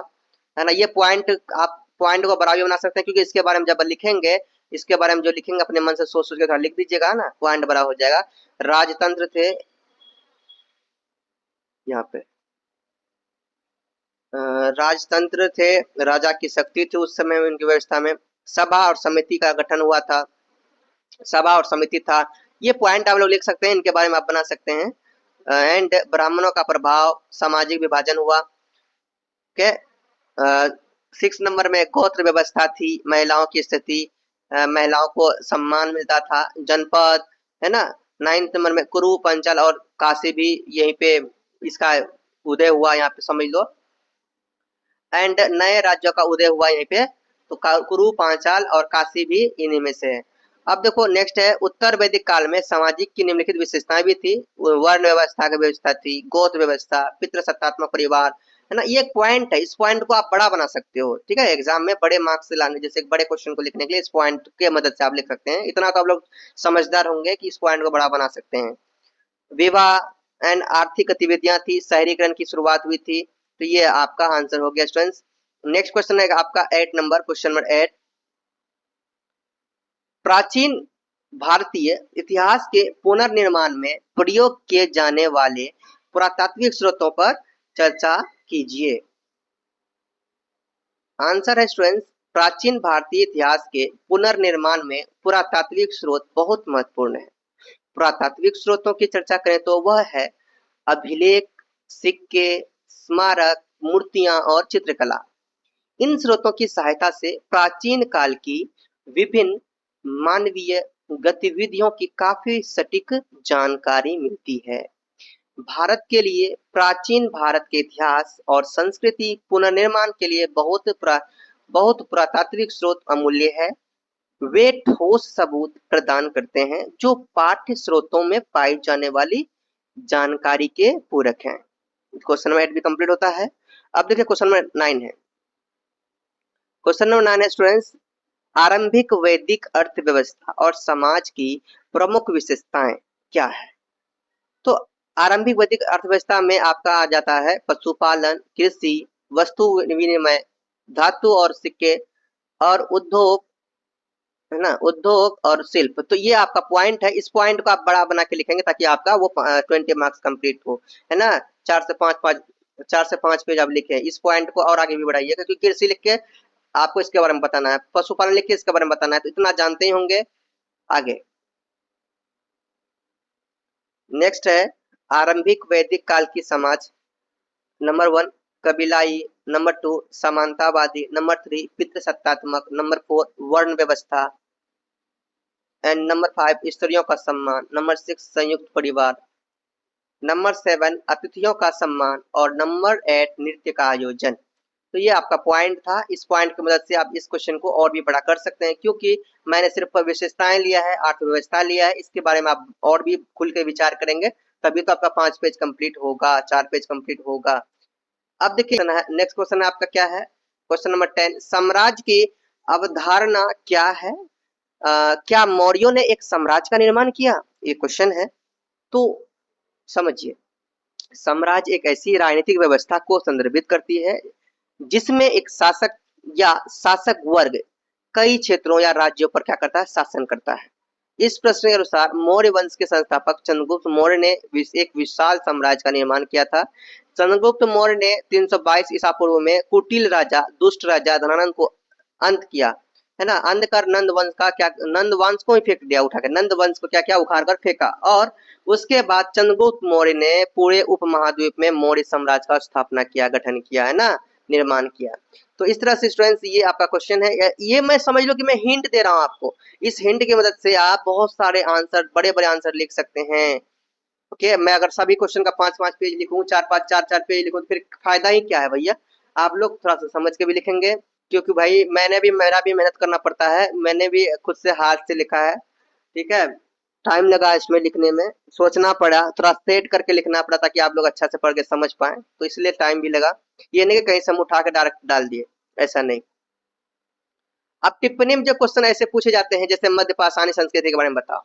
है ना। ये आप पॉइंट को बड़ा भी बना सकते हैं, क्योंकि इसके बारे में जब लिखेंगे, इसके बारे में जो लिखेंगे अपने मन से सोच सोच के लिख दीजिएगा ना, पॉइंट बड़ा हो जाएगा। राजतंत्र थे यहाँ पे, राजतंत्र थे, राजा की शक्ति थी उस समय में उनकी व्यवस्था में। सभा और समिति का गठन हुआ था, सभा और समिति था। ये पॉइंट आप लोग लिख सकते हैं, इनके बारे में आप बना सकते हैं। एंड ब्राह्मणों का प्रभाव, सामाजिक विभाजन हुआ। के 6 नंबर में गोत्र व्यवस्था थी, महिलाओं की स्थिति, महिलाओं को सम्मान मिलता था, जनपद, है ना। 9 नंबर में कुरु, पंचाल और काशी भी यहीं पे इसका उदय हुआ, यहाँ पे समझ लो। एंड नए राज्यों का उदय हुआ यहीं पे, तो कुरु, पांचाल और काशी भी इन्हीं में से है। अब देखो नेक्स्ट है, उत्तर वैदिक काल में सामाजिक की निम्नलिखित विशेषताएं भी थी। वर्ण व्यवस्था की व्यवस्था थी, गोत्र व्यवस्था, पितृसत्तात्मक परिवार, है ना। ये एक पॉइंट है, इस पॉइंट को आप बड़ा बना सकते हो, ठीक है। एग्जाम में बड़े मार्क्स से लाने, जैसे बड़े क्वेश्चन को लिखने के लिए इस पॉइंट के मदद से आप लिख सकते हैं। इतना तो आप लोग समझदार होंगे कि इस पॉइंट को बड़ा बना सकते हैं। विवाह एंड आर्थिक गतिविधियां थी, शहरीकरण की शुरुआत हुई थी। तो ये आपका आंसर हो गया स्टूडेंट्स। नेक्स्ट क्वेश्चन है आपका 8 नंबर, क्वेश्चन नंबर 8। प्राचीन भारतीय इतिहास के पुनर्निर्माण में प्रयोग किए जाने वाले पुरातात्विक स्रोतों पर चर्चा कीजिए। आंसर है स्टूडेंट्स, प्राचीन भारतीय इतिहास के पुनर्निर्माण में पुरातात्विक स्रोत बहुत महत्वपूर्ण है। पुरातात्विक स्रोतों की चर्चा करें तो वह है अभिलेख, सिक्के, स्मारक, मूर्तियां और चित्रकला। इन स्रोतों की सहायता से प्राचीन काल की विभिन्न मानवीय गतिविधियों की काफी सटीक जानकारी मिलती है। भारत के लिए प्राचीन भारत के इतिहास और संस्कृति पुनर्निर्माण के लिए बहुत पुरातात्विक स्रोत अमूल्य है। वे ठोस सबूत प्रदान करते हैं जो पाठ्य स्रोतों में पाई जाने वाली जानकारी के पूरक हैं। क्वेश्चन नंबर 8 भी कंप्लीट होता है। अब देखिए क्वेश्चन नंबर 9 है। क्वेश्चन नंबर 9 है स्टूडेंट्स, आरंभिक वैदिक अर्थव्यवस्था और समाज की प्रमुख विशेषताएं क्या है? तो आरंभिक वैदिक अर्थव्यवस्था में आपका आ जाता है पशुपालन, कृषि, वस्तु विनिमय, धातु और सिक्के और उद्योग, है ना, उद्योग और शिल्प। तो ये आपका पॉइंट है। इस पॉइंट को आप बड़ा बना के लिखेंगे ताकि आपका वो 20 मार्क्स कंप्लीट हो, है ना। 4 से 5 पेज आप लिखे। इस पॉइंट को और आगे भी बढ़ाइएगा क्योंकि कृषि लिख के आपको इसके बारे में बताना है, पशुपालन लिख के इसके बारे में बताना है, तो इतना जानते ही होंगे। आगे नेक्स्ट है आरंभिक वैदिक काल की समाज। नंबर 1 कबीलाई, नंबर 2 समानतावादी, नंबर 3 पितृसत्तात्मक, नंबर 4 वर्ण व्यवस्था एंड नंबर 5 स्त्रियों का सम्मान, नंबर 6 संयुक्त परिवार, नंबर 7 अतिथियों का सम्मान और नंबर 8 नृत्य का आयोजन। तो ये आपका पॉइंट था। इस पॉइंट की मदद से आप इस क्वेश्चन को और भी बड़ा कर सकते हैं क्योंकि मैंने सिर्फ विशेषताएं लिया है, अर्थव्यवस्था लिया है, इसके बारे में आप और भी खुल के विचार करेंगे तभी तो आपका 5 पेज कंप्लीट होगा, 4 पेज कंप्लीट होगा। अब देखिए नेक्स्ट क्वेश्चन आपका क्या है। क्वेश्चन नंबर 10, साम्राज्य की अवधारणा क्या है? क्या मौर्यों ने एक साम्राज्य का निर्माण किया? ये क्वेश्चन है। तो समझिए, साम्राज्य एक ऐसी राजनीतिक व्यवस्था को संदर्भित करती है जिसमें एक शासक या शासक वर्ग कई क्षेत्रों या राज्यों पर क्या करता है, शासन करता है। इस प्रश्न के अनुसार मौर्य वंश के संस्थापक चंद्रगुप्त मौर्य ने एक विशाल साम्राज्य का निर्माण किया था। चंद्रगुप्त मौर्य ने 322 ईसा पूर्व में कुटिल राजा, दुष्ट राजा धनानंद को अंत किया, है ना। अंत कर नंद वंश का क्या, नंद वंश को ही फेंक दिया, उठाकर नंद वंश को क्या क्या उखाड़ कर फेंका। और उसके बाद चंद्रगुप्त मौर्य ने पूरे उपमहाद्वीप में मौर्य साम्राज्य का स्थापना किया, गठन किया, है ना, निर्माण किया। तो इस तरह से स्टूडेंट्स ये आपका क्वेश्चन है। ये मैं समझ लो कि मैं हिंट दे रहा हूँ आपको। इस हिंट की मदद से आप बहुत सारे आंसर, बड़े बड़े आंसर लिख सकते हैं। ओके, मैं अगर सभी क्वेश्चन का 5-5 पेज लिखूं, 4-4 पेज लिखूं तो फिर फायदा ही क्या है भैया। आप लोग थोड़ा सा समझ के भी लिखेंगे क्योंकि भाई मेरा भी मेहनत करना पड़ता है। मैंने भी खुद से हाथ से लिखा है, ठीक है। टाइम लगा इसमें लिखने में, सोचना पड़ा, थोड़ा सेट करके लिखना पड़ा ताकि आप लोग अच्छा से पढ़ के समझ पाए, तो इसलिए टाइम भी लगा। ये नहीं कि कहीं से हम उठा के डायरेक्ट डाल दिए, ऐसा नहीं। अब टिप्पणी में जो क्वेश्चन ऐसे पूछे जाते हैं जैसे मध्य पाषाणी संस्कृति के बारे में बताओ,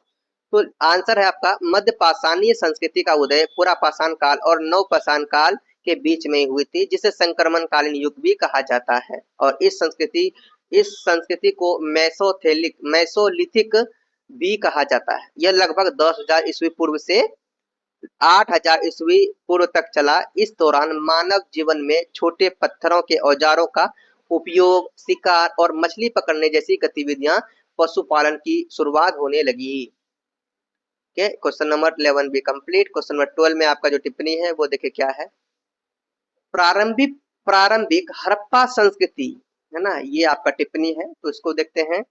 तो आंसर है आपका मध्य पाषाणीय संस्कृति का उदय पुरा पाषाण काल और नव पाषाण काल के बीच में हुई थी, जिसे संक्रमण कालीन युग भी कहा जाता है। और इस संस्कृति को मेसोलिथिक भी कहा जाता है। यह लगभग 10,000 ईस्वी पूर्व से 8,000 ईस्वी पूर्व तक चला। इस दौरान मानव जीवन में छोटे पत्थरों के औजारों का उपयोग, शिकार और मछली पकड़ने जैसी गतिविधियां, पशुपालन की शुरुआत होने लगी। क्वेश्चन नंबर 11 भी कंप्लीट। क्वेश्चन नंबर 12 में आपका जो टिप्पणी है वो देखिए क्या है। प्रारंभिक हड़प्पा संस्कृति, है ना, ये आपका टिप्पणी है। तो इसको देखते हैं,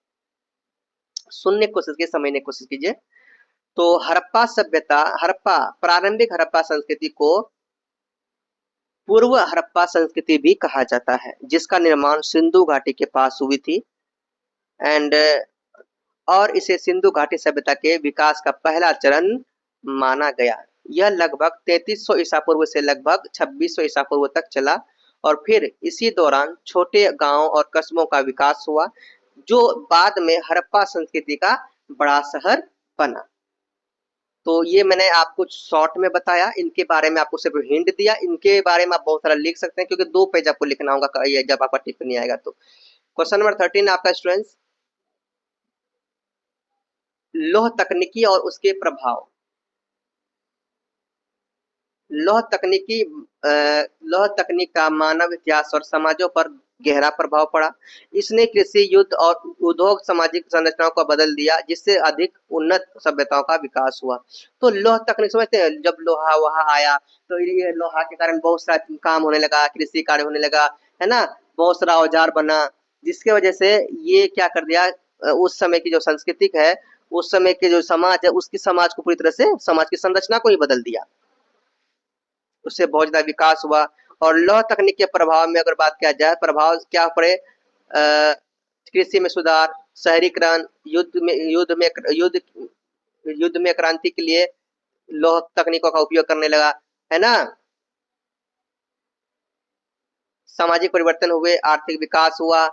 सुनने की कोशिश कीजिए, समझने की कोशिश कीजिए। तो प्रारंभिक हड़प्पा संस्कृति को पूर्व हड़प्पा संस्कृति भी कहा जाता है, जिसका निर्माण सिंधु घाटी के पास हुई थी एंड और इसे सिंधु घाटी सभ्यता के विकास का पहला चरण माना गया। यह लगभग 3300 ईसा पूर्व से लगभग 2600 ईसा पूर्व तक चला और फिर इसी दौरान छोटे गांवों और कस्बों का विकास हुआ, जो बाद में हड़प्पा संस्कृति का बड़ा शहर बना। तो ये मैंने आपको शॉर्ट में बताया, इनके बारे में आपको सिर्फ हिंट दिया। इनके बारे में आप बहुत सारा लिख सकते हैं क्योंकि 2 पेज आपको लिखना होगा ये जब आपका टिप्पणी आएगा तो। क्वेश्चन नंबर 13 आपका स्टूडेंट्स, लौह तकनीकी और उसके प्रभाव। लौह तकनीक का मानव इतिहास और समाजों पर गहरा प्रभाव पड़ा। इसने कृषि, युद्ध और उद्योग सामाजिक संरचनाओं को बदल दिया, जिससे अधिक उन्नत सभ्यताओं का विकास हुआ। तो लौह तकनीक समझते हैं, जब लोहा वहां आया तो ये लोहा के कारण बहुत सारा काम होने लगा, कृषि कार्य होने लगा, है ना, बहुत सारा औजार बना, जिसके वजह से ये क्या कर दिया, उस समय की जो संस्कृति है, उस समय के जो समाज है, उसकी समाज को पूरी तरह से, समाज की संरचना को ही बदल दिया। उससे बहुत ज्यादा विकास हुआ। और लौह तकनीक के प्रभाव में अगर बात किया जाए, प्रभाव क्या पड़े, कृषि में सुधार, शहरीकरण, युद्ध में क्रांति के लिए लौह तकनीकों का उपयोग करने लगा, है ना। सामाजिक परिवर्तन हुए, आर्थिक विकास हुआ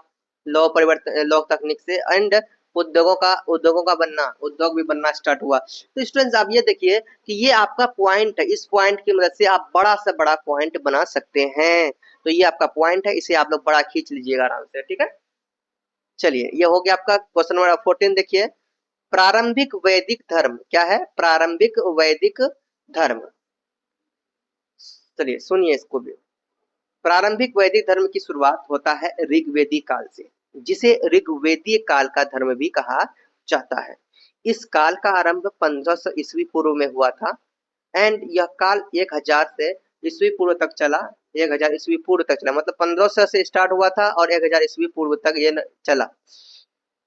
लौह तकनीक से। एंड उद्योग भी बनना स्टार्ट हुआ। तो स्टूडेंट्स आप ये देखिए कि ये आपका पॉइंट है, इस पॉइंट की मदद से आप बड़ा से बड़ा पॉइंट बना सकते हैं। तो ये आपका पॉइंट है, इसे आप लोग बड़ा खींच लीजिएगा आराम से, ठीक है। चलिए ये हो गया आपका क्वेश्चन नंबर 14। देखिए, प्रारंभिक वैदिक धर्म क्या है, प्रारंभिक वैदिक धर्म। चलिए सुनिए इसको भी। प्रारंभिक वैदिक धर्म की शुरुआत होता है ऋग्वेदी काल से, जिसे ऋग्वेदीय काल का धर्म भी कहा जाता है। इस काल का आरंभ 1500 ईस्वी पूर्व में हुआ था। एंड यह काल 1000 से ईस्वी पूर्व तक चला। 1000 ईस्वी पूर्व तक चला, मतलब 1500 से स्टार्ट हुआ था और 1000 ईस्वी पूर्व तक ये चला।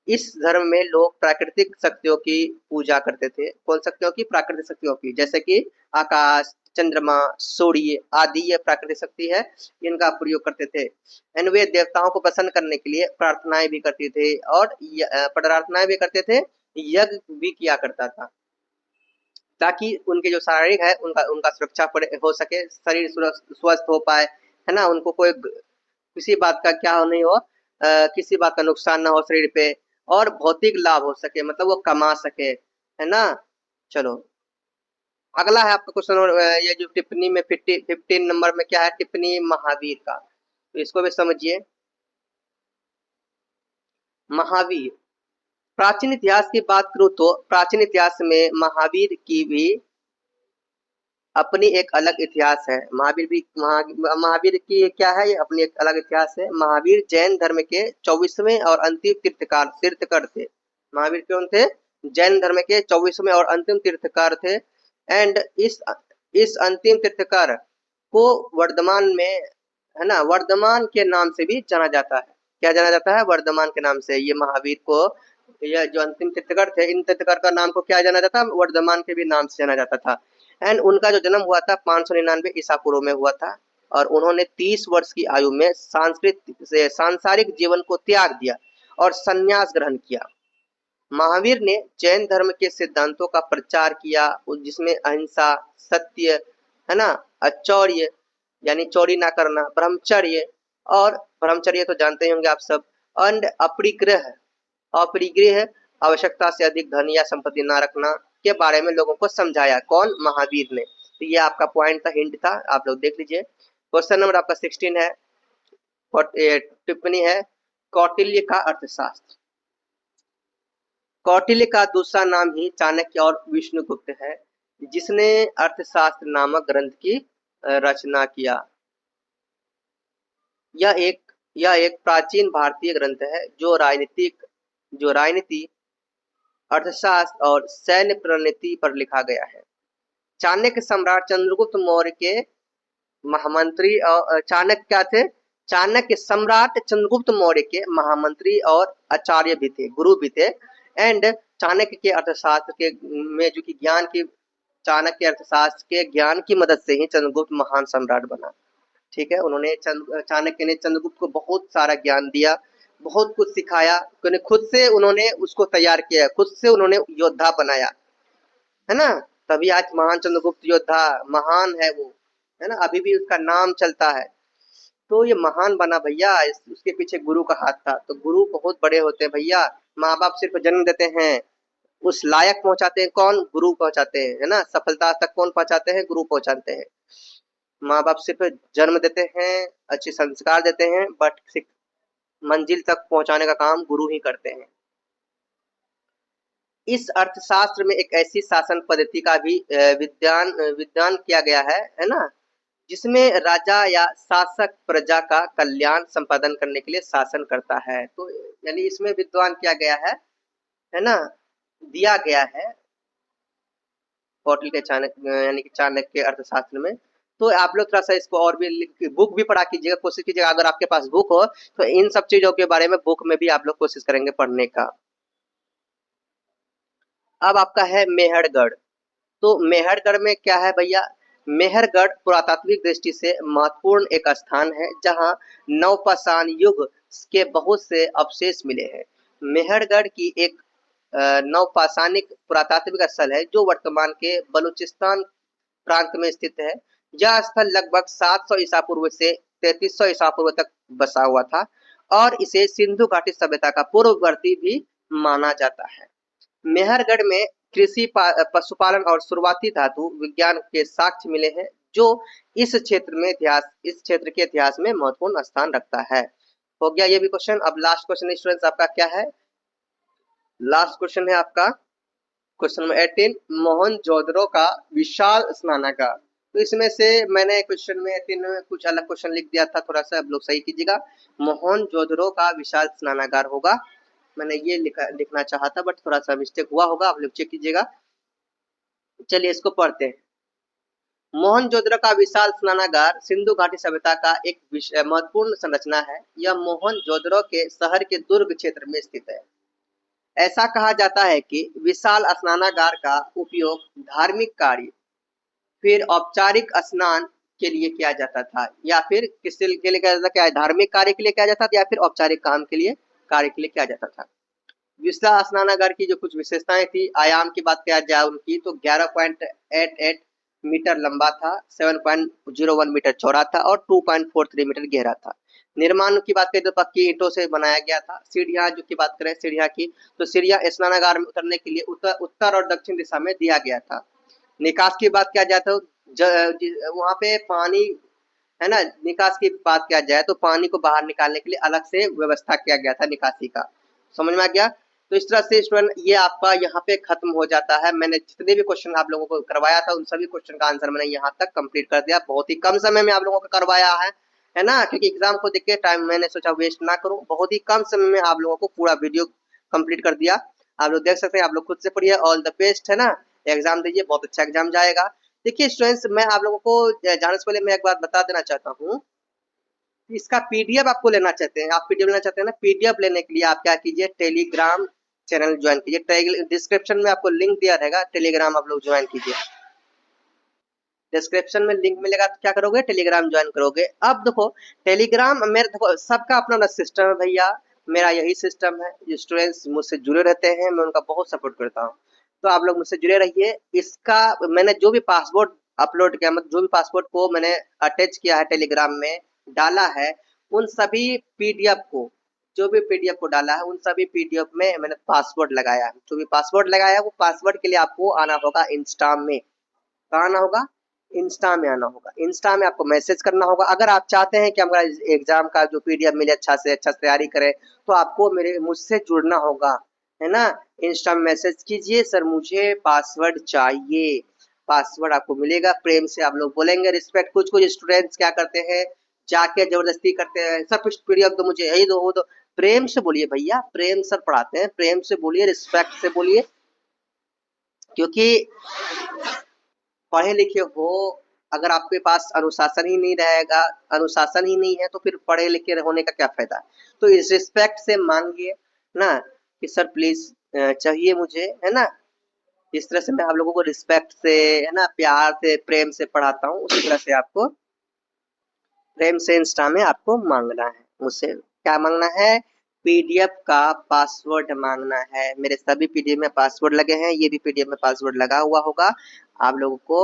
इस धर्म में लोग प्राकृतिक शक्तियों की पूजा करते थे। कौन शक्तियों की, प्राकृतिक शक्तियों की, जैसे कि आकाश, चंद्रमा, सूर्य आदि ये प्राकृतिक शक्ति है, इनका प्रयोग करते थे। एंड वे देवताओं को प्रसन्न करने के लिए प्रार्थनाएं भी करते थे और प्रार्थनाएं भी करते थे, यज्ञ भी किया करता था, ताकि उनके जो शारीरिक है उनका उनका सुरक्षा हो सके, शरीर स्वस्थ हो पाए, है ना। उनको कोई किसी बात का क्या नहीं हो, किसी बात का नुकसान ना हो शरीर पे, और भौतिक लाभ हो सके, मतलब वो कमा सके, है ना। चलो अगला है आपका क्वेश्चन, ये जो टिप्पणी में 15 नंबर में क्या है, टिप्पणी महावीर का, तो इसको भी समझिए। महावीर, प्राचीन इतिहास की बात करूं तो प्राचीन इतिहास में महावीर की भी अपनी एक अलग इतिहास है। महावीर की क्या है, ये अपनी एक अलग इतिहास है। महावीर जैन धर्म के 24वें और अंतिम तीर्थकर थे। महावीर कौन थे, जैन धर्म के 24वें और अंतिम तीर्थकर थे। एंड इस अंतिम तीर्थकर को वर्धमान में, है ना, वर्धमान के नाम से भी जाना जाता है। क्या जाना जाता है, वर्धमान के नाम से। ये महावीर को, यह जो अंतिम तीर्थकर थे, इन तीर्थकर का नाम को क्या जाना जाता, वर्धमान के भी नाम से जाना जाता था। एंड उनका जो जन्म हुआ था 599 ईसा पूर्व में हुआ था, और उन्होंने 30 वर्ष की आयु में सांसारिक जीवन को त्याग दिया और संन्यास ग्रहण किया। महावीर ने जैन धर्म के सिद्धांतों का प्रचार किया, जिसमें अहिंसा, सत्य, है ना, अचौर्य यानी चोरी ना करना, ब्रह्मचर्य, और ब्रह्मचर्य तो जानते ही होंगे आप सब, एंड अपरिग्रह, आवश्यकता से अधिक धन या संपत्ति ना रखना के बारे में लोगों को समझाया। कौन, महावीर ने। तो ये आपका पॉइंट था, हिंट था, आप लोग देख लीजिए। क्वेश्चन नंबर आपका 16 है, टिप्पणी है, कौटिल्य का अर्थशास्त्र। कौटिल्य का दूसरा नाम ही चाणक्य और विष्णुगुप्त है, जिसने अर्थशास्त्र नामक ग्रंथ की रचना किया। यह एक प्राचीन भारतीय ग्रंथ है जो राजनीति, अर्थशास्त्र और सैन्य प्रणीति पर लिखा गया है। चाणक्य सम्राट चंद्रगुप्त मौर्य के महामंत्री, और चाणक्य क्या थे, चाणक्य सम्राट चंद्रगुप्त मौर्य के महामंत्री और आचार्य भी थे, गुरु भी थे। एंड चाणक्य के अर्थशास्त्र के में जो कि ज्ञान की, चाणक्य अर्थशास्त्र के ज्ञान की मदद से ही चंद्रगुप्त महान सम्राट बना। ठीक है, उन्होंने चाणक्य ने चंद्रगुप्त को बहुत सारा ज्ञान दिया, बहुत कुछ सिखाया, खुद से उन्होंने उसको तैयार किया, खुद से उन्होंने योद्धा बनाया, है ना। तभी आज महान चंद्रगुप्त योद्धा महान है वो, है ना, अभी भी उसका नाम चलता है। तो ये महान बना भैया, उसके पीछे गुरु का हाथ था। तो गुरु बहुत बड़े होते हैं भैया। माँ बाप सिर्फ जन्म देते हैं, उस लायक पहुंचाते हैं कौन, गुरु पहुंचाते हैं, है ना। सफलता तक कौन पहुंचाते हैं, गुरु पहुंचाते हैं। माँ बाप सिर्फ जन्म देते हैं, अच्छे संस्कार देते हैं, बट मंजिल तक पहुंचाने का काम गुरु ही करते हैं। इस अर्थशास्त्र में एक ऐसी शासन पद्धति का भी विधान किया गया है ना, जिसमें राजा या शासक प्रजा का कल्याण संपादन करने के लिए शासन करता है। तो यानी इसमें विद्वान किया गया है ना, दिया गया है कौटिल्य के चाणक्य, यानी कि चाणक्य के अर्थशास्त्र में। तो आप लोग थोड़ा सा इसको और भी बुक भी पढ़ा कीजिएगा, कोशिश कीजिएगा, अगर आपके पास बुक हो तो इन सब चीजों के बारे में बुक में भी आप लोग कोशिश करेंगे पढ़ने का। अब आपका है मेहरगढ़। तो मेहरगढ़ में क्या है भैया, मेहरगढ़ पुरातात्विक दृष्टि से महत्वपूर्ण एक स्थान है जहां नवपाषाण युग के बहुत से अवशेष मिले हैं। मेहरगढ़ की एक नवपाषाणिक पुरातात्विक स्थल है जो वर्तमान के बलूचिस्तान प्रांत में स्थित है। यह स्थल लगभग 700 ईसा पूर्व से 3300 ईसा पूर्व तक बसा हुआ था और इसे सिंधु घाटी सभ्यता का पूर्ववर्ती भी माना जाता है। मेहरगढ़ में कृषि, पशुपालन और शुरुआती धातु विज्ञान के साक्ष्य मिले हैं जो इस क्षेत्र के इतिहास में महत्वपूर्ण स्थान रखता है। हो गया ये भी क्वेश्चन। अब लास्ट क्वेश्चन स्टूडेंट्स आपका क्या है? लास्ट क्वेश्चन है आपका क्वेश्चन नंबर 18, मोहनजोदड़ो का विशाल स्नानागार। तो इसमें से मैंने क्वेश्चन में 3 कुछ अलग क्वेश्चन लिख दिया था, थोड़ा सा आप लोग सही कीजिएगा। मोहनजोदड़ो का विशाल स्नानागार होगा, मैंने ये लिखना चाहा था बट थोड़ा सा मिस्टेक हुआ होगा, आप लोग चेक कीजिएगा। चलिए इसको पढ़ते हैं। मोहनजोदड़ो का विशाल स्नानागार सिंधु घाटी सभ्यता का एक महत्वपूर्ण संरचना है। यह मोहनजोदड़ो के शहर के दुर्ग क्षेत्र में स्थित है। ऐसा कहा जाता है कि विशाल स्नानागार का उपयोग धार्मिक कार्य, फिर औपचारिक स्नान के लिए किया जाता था, या फिर किसी के लिए किया जाता था, क्या धार्मिक कार्य के लिए किया जाता था या फिर औपचारिक काम के लिए कार्य के लिए किया जाता था। विशाल स्नानागार की जो कुछ विशेषताएं थी, आयाम की बात किया जाए उनकी तो 11.88 मीटर लंबा था, 7.01 मीटर चौड़ा था और 2.43 मीटर गहरा था। निर्माण की बात करें तो पक्की ईंटों से बनाया गया था। सीढ़ियां जो की बात करें सीढ़ियां की, तो सीढ़ियां स्नानागार में उतरने के लिए उत्तर और दक्षिण दिशा में दिया गया था। निकास की बात किया जाए तो वहां पे पानी है ना, निकास की बात किया जाए तो पानी को बाहर निकालने के लिए अलग से व्यवस्था किया गया था निकासी का। समझ में आ गया? तो इस तरह से स्टूडेंट ये आपका यहाँ पे खत्म हो जाता है। मैंने जितने भी क्वेश्चन आप लोगों को करवाया था उन सभी क्वेश्चन का आंसर मैंने यहाँ तक कंप्लीट कर दिया। बहुत ही कम समय में आप लोगों को करवाया है ना, क्योंकि एग्जाम को देख के टाइम मैंने सोचा वेस्ट ना करूं। बहुत ही कम समय में आप लोगों को पूरा वीडियो कंप्लीट कर दिया। आप लोग देख सकते हैं, आप लोग खुद से पढ़िए। ऑल द बेस्ट है ना, एग्जाम दीजिए, बहुत अच्छा एग्जाम जाएगा। देखिए स्टूडेंट्स, मैं आप लोगों को जाने से पहले मैं एक बात बता देना चाहता हूँ। इसका पीडीएफ आपको लेना चाहते हैं, आप पीडीएफ लेना चाहते हैं ना, पीडीएफ लेने के लिए आप क्या कीजिए, टेलीग्राम चैनल ज्वाइन कीजिए। डिस्क्रिप्शन में आपको लिंक दिया रहेगा, टेलीग्राम आप लोग ज्वाइन कीजिए। डिस्क्रिप्शन में लिंक मिलेगा तो क्या करोगे, टेलीग्राम ज्वाइन करोगे। अब देखो टेलीग्राम मेरे, देखो सबका अपना अपना सिस्टम है भैया, मेरा यही सिस्टम है। जो स्टूडेंट्स मुझसे जुड़े रहते हैं मैं उनका बहुत सपोर्ट करता हूँ, तो आप लोग मुझसे जुड़े रहिए। इसका मैंने जो भी पासपोर्ट अपलोड किया, मतलब जो भी पासपोर्ट को मैंने अटैच किया है टेलीग्राम में डाला है, उन सभी पीडीएफ को, जो भी पीडीएफ को डाला है उन सभी पीडीएफ में मैंने पासवर्ड लगाया है। जो भी पासवर्ड लगाया है वो पासवर्ड के लिए आपको आना होगा इंस्टा में। कहाँ आना होगा? इंस्टा में आना होगा। इंस्टा में आपको मैसेज करना होगा। अगर आप चाहते हैं कि हमारा एग्जाम का जो पीडीएफ मिले, अच्छा से अच्छा तैयारी करें, तो आपको मुझसे जुड़ना होगा, है ना। इंस्टा में मैसेज कीजिए, सर मुझे पासवर्ड चाहिए। पासवर्ड आपको मिलेगा, प्रेम से आप लोग बोलेंगे, रिस्पेक्ट। कुछ कुछ स्टूडेंट्स क्या करते हैं, जाके जबरदस्ती करते हैं, सब कुछ पीडीएफ तो मुझे यही दो वो दो। प्रेम से बोलिए भैया, प्रेम सर पढ़ाते हैं, प्रेम से बोलिए, रिस्पेक्ट से बोलिए। क्योंकि पढ़े लिखे हो, अगर आपके पास अनुशासन ही नहीं रहेगा, अनुशासन ही नहीं है, तो फिर पढ़े लिखे होने का क्या फायदा। तो इस रिस्पेक्ट से मांगिए ना कि सर प्लीज चाहिए मुझे, है ना। इस तरह से मैं आप लोगों को रिस्पेक्ट से, है ना, प्यार से, प्रेम से पढ़ाता हूँ। उसी तरह से आपको प्रेम से इंस्टा में आपको मांगना है, मुझसे क्या मांगना है, पीडीएफ का पासवर्ड मांगना है। मेरे सभी पीडीएफ में पासवर्ड लगे हैं, ये भी पीडीएफ में पासवर्ड लगा हुआ होगा। आप लोगों को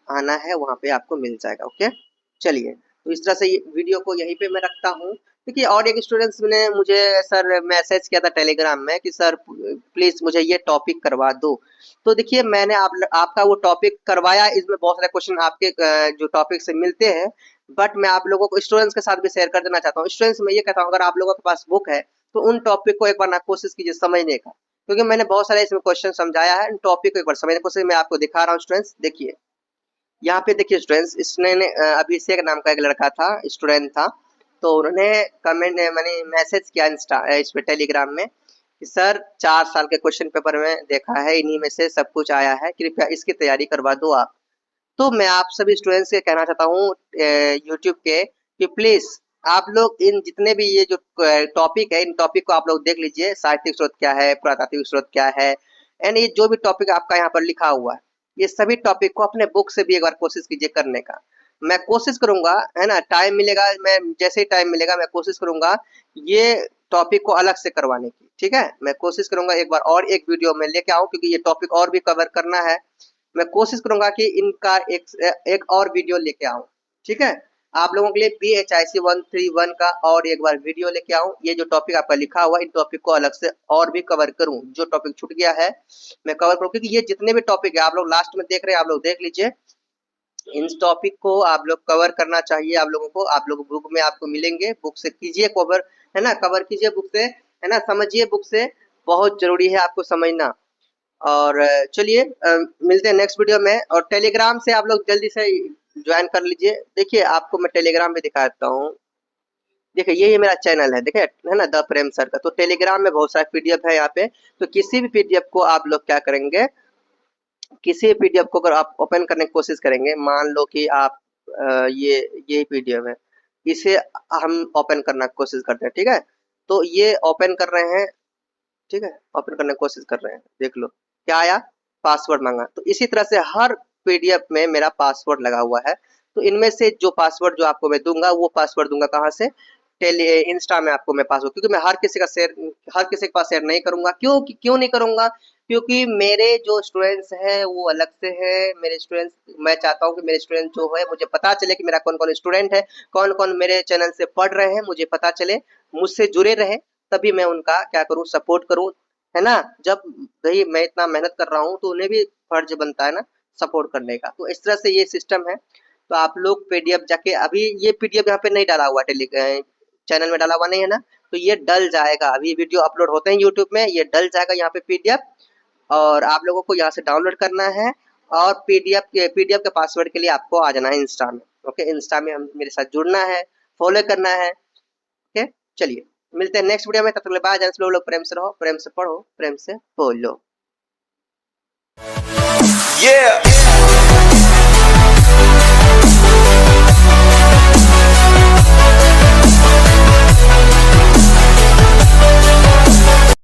आना है, वहां पे आपको मिल जाएगा। ओके चलिए, तो इस तरह से वीडियो को यहीं पे मैं रखता हूँ। देखिए और एक स्टूडेंट्स ने मुझे सर मैसेज किया था टेलीग्राम में कि सर प्लीज मुझे ये टॉपिक करवा दो। तो देखिए मैंने आपका वो टॉपिक करवाया। इसमें बहुत सारे क्वेश्चन आपके जो टॉपिक से मिलते हैं, बट मैं आप लोगों को स्टूडेंट्स के साथ भी शेयर कर देना चाहता हूँ। स्टूडेंट्स मैं ये कहता हूँ, अगर आप लोगों के पास बुक है तो उन टॉपिक को एक बार ना कोशिश कीजिए समझने का, क्योंकि मैंने बहुत सारे इसमें क्वेश्चन समझाया है। टॉपिक को एक बार समझने की कोशिश मैं आपको दिखा रहा हूँ। स्टूडेंट्स देखिए यहाँ पे, देखिए स्टूडेंट्स, इसने अभिषेक नाम का एक लड़का था, स्टूडेंट था, तो उन्होंने कमेंट मैंने मैसेज किया इस पे टेलीग्राम में कि सर 4 साल के क्वेश्चन पेपर में देखा है, इन्हीं में से सब कुछ आया है, कृपया इसकी तैयारी करवा दो आप। तो मैं आप सभी स्टूडेंट्स से कहना चाहता हूँ यूट्यूब के कि प्लीज आप लोग इन जितने भी ये जो टॉपिक है, इन टॉपिक को आप लोग देख लीजिए। साहित्यिक स्रोत क्या है, पुरातात्विक स्रोत क्या है, एंड ये जो भी टॉपिक आपका यहाँ पर लिखा हुआ है, ये सभी टॉपिक को अपने बुक से भी एक बार कोशिश कीजिए करने का। मैं कोशिश करूंगा, है ना, टाइम मिलेगा, मैं जैसे ही टाइम मिलेगा मैं कोशिश करूंगा ये टॉपिक को अलग से करवाने की, ठीक है। मैं कोशिश करूंगा एक बार और एक वीडियो में लेके आऊं, क्योंकि ये टॉपिक और भी कवर करना है। मैं कोशिश करूंगा कि इनका एक और वीडियो लेके आऊं, ठीक है। आप लोगों के लिए PHIC 131 का और एक बार वीडियो लेके आऊं। ये जो टॉपिक आपका लिखा हुआ इन टॉपिक को अलग से और भी कवर करूं, जो टॉपिक छूट गया है मैं कवर करूं, क्योंकि ये जितने भी टॉपिक है आप लोग लास्ट में देख रहे हैं, आप लोग देख लीजिए। इन टॉपिक को आप लोग कवर करना चाहिए आप लोगों को। आप लोग बुक में आपको मिलेंगे, बुक से कीजिए कवर, है ना, कवर कीजिए बुक से, है ना, समझिए बुक से, बहुत जरूरी है आपको समझना। और चलिए मिलते हैं नेक्स्ट वीडियो में। और टेलीग्राम से आप लोग जल्दी से ज्वाइन कर लीजिए। देखिए आपको मैं टेलीग्राम में दिखा देता हूँ। देखिए ये मेरा चैनल है, देखिए, है ना, द प्रेम सर का। तो टेलीग्राम में बहुत सारे पीडीएफ है यहाँ पे। तो किसी भी पीडीएफ को आप लोग क्या करेंगे, किसी पीडीएफ को अगर आप ओपन करने की कोशिश करेंगे, मान लो कि आप ये पीडीएफ है, इसे हम ओपन करने की कोशिश करते हैं, ठीक है। तो ये ओपन कर रहे हैं, ठीक है, ओपन करने की कोशिश कर रहे हैं, देख लो क्या आया, पासवर्ड मांगा। तो इसी तरह से हर पीडीएफ में मेरा पासवर्ड लगा हुआ है। तो इनमें से जो पासवर्ड जो आपको मैं दूंगा, वो पासवर्ड दूंगा कहाँ से, टेली इंस्टा में आपको मैं पासवर्ड, क्योंकि मैं हर किसी के पास शेयर नहीं करूंगा। क्यों नहीं करूंगा, क्योंकि मेरे जो स्टूडेंट्स हैं वो अलग से हैं। मेरे स्टूडेंट्स, मैं चाहता हूँ कि मेरे स्टूडेंट जो है मुझे पता चले कि मेरा कौन कौन स्टूडेंट है, कौन कौन मेरे चैनल से पढ़ रहे हैं, मुझे पता चले, मुझसे जुड़े रहे, तभी मैं उनका क्या करूँ, सपोर्ट करूँ, है ना। जब भाई मैं इतना मेहनत कर रहा हूँ तो उन्हें भी फर्ज बनता है ना सपोर्ट करने का। तो इस तरह से ये सिस्टम है। तो आप लोग पीडीएफ जाके, अभी ये पीडीएफ यहाँ पे नहीं डाला हुआ, टेली चैनल में डाला हुआ नहीं है ना, तो ये डल जाएगा। अभी वीडियो अपलोड होते हैं यूट्यूब में, ये डल जाएगा यहाँ पे पीडीएफ, और आप लोगों को यहाँ से डाउनलोड करना है। और पीडीएफ के पासवर्ड के लिए आपको आ जाना है इंस्टा में। ओके, इंस्टा में हम मेरे साथ जुड़ना है, फॉलो करना है। ओके, चलिए मिलते हैं नेक्स्ट वीडियो में। तब तक के लिए बाय। जैसे लोग प्रेम से रहो, प्रेम से पढ़ो, प्रेम से बोलो। Yeah.